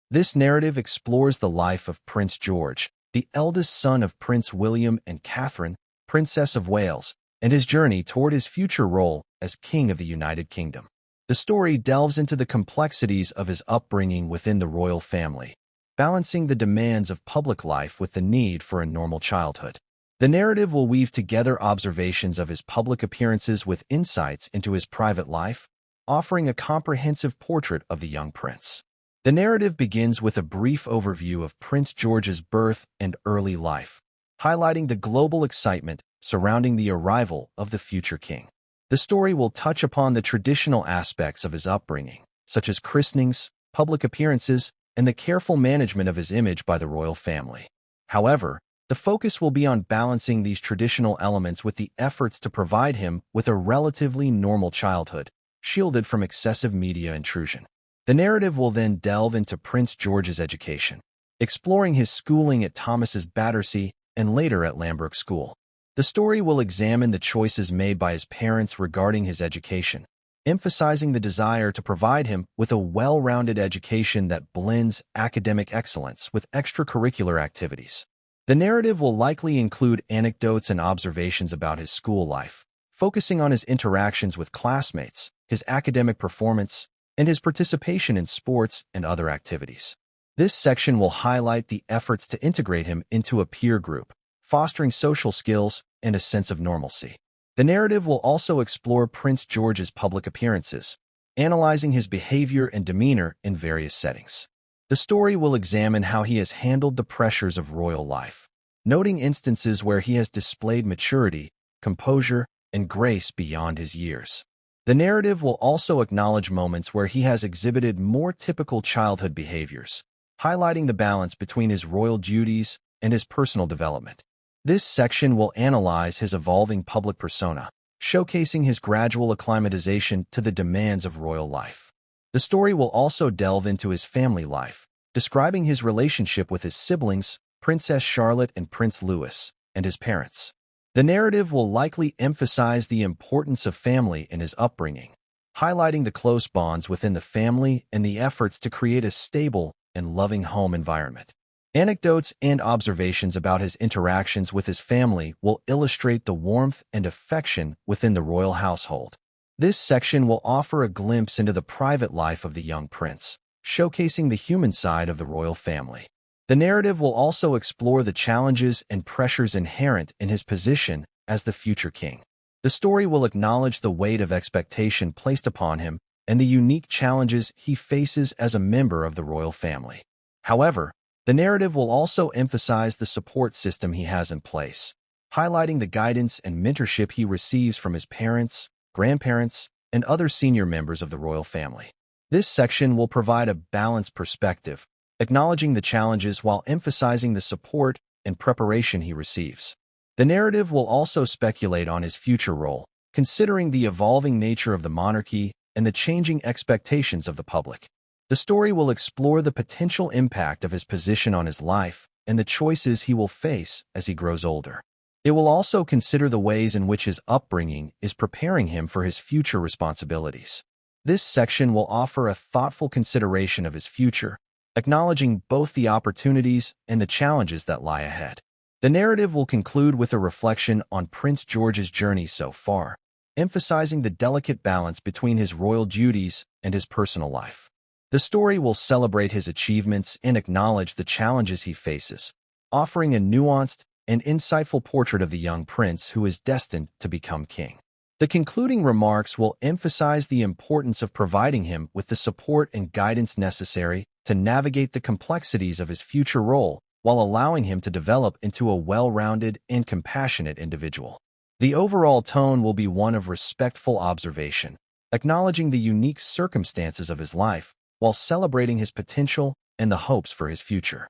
This narrative explores the life of Prince George, the eldest son of Prince William and Catherine, Princess of Wales, and his journey toward his future role as King of the United Kingdom. The story delves into the complexities of his upbringing within the royal family, balancing the demands of public life with the need for a normal childhood. The narrative will weave together observations of his public appearances with insights into his private life, offering a comprehensive portrait of the young prince. The narrative begins with a brief overview of Prince George's birth and early life, highlighting the global excitement surrounding the arrival of the future king. The story will touch upon the traditional aspects of his upbringing, such as christenings, public appearances, and the careful management of his image by the royal family. However, the focus will be on balancing these traditional elements with the efforts to provide him with a relatively normal childhood, shielded from excessive media intrusion. The narrative will then delve into Prince George's education, exploring his schooling at Thomas's Battersea and later at Lambeth School. The story will examine the choices made by his parents regarding his education, emphasizing the desire to provide him with a well-rounded education that blends academic excellence with extracurricular activities. The narrative will likely include anecdotes and observations about his school life, focusing on his interactions with classmates, his academic performance, and his participation in sports and other activities. This section will highlight the efforts to integrate him into a peer group, fostering social skills and a sense of normalcy. The narrative will also explore Prince George's public appearances, analyzing his behavior and demeanor in various settings. The story will examine how he has handled the pressures of royal life, noting instances where he has displayed maturity, composure, and grace beyond his years. The narrative will also acknowledge moments where he has exhibited more typical childhood behaviors, highlighting the balance between his royal duties and his personal development. This section will analyze his evolving public persona, showcasing his gradual acclimatization to the demands of royal life. The story will also delve into his family life, describing his relationship with his siblings, Princess Charlotte and Prince Louis, and his parents. The narrative will likely emphasize the importance of family in his upbringing, highlighting the close bonds within the family and the efforts to create a stable and loving home environment. Anecdotes and observations about his interactions with his family will illustrate the warmth and affection within the royal household. This section will offer a glimpse into the private life of the young prince, showcasing the human side of the royal family. The narrative will also explore the challenges and pressures inherent in his position as the future king. The story will acknowledge the weight of expectation placed upon him and the unique challenges he faces as a member of the royal family. However, the narrative will also emphasize the support system he has in place, highlighting the guidance and mentorship he receives from his parents, grandparents, and other senior members of the royal family. This section will provide a balanced perspective, acknowledging the challenges while emphasizing the support and preparation he receives. The narrative will also speculate on his future role, considering the evolving nature of the monarchy and the changing expectations of the public. The story will explore the potential impact of his position on his life and the choices he will face as he grows older. It will also consider the ways in which his upbringing is preparing him for his future responsibilities. This section will offer a thoughtful consideration of his future, acknowledging both the opportunities and the challenges that lie ahead. The narrative will conclude with a reflection on Prince George's journey so far, emphasizing the delicate balance between his royal duties and his personal life. The story will celebrate his achievements and acknowledge the challenges he faces, offering a nuanced and insightful portrait of the young prince who is destined to become king. The concluding remarks will emphasize the importance of providing him with the support and guidance necessary to navigate the complexities of his future role while allowing him to develop into a well-rounded and compassionate individual. The overall tone will be one of respectful observation, acknowledging the unique circumstances of his life while celebrating his potential and the hopes for his future.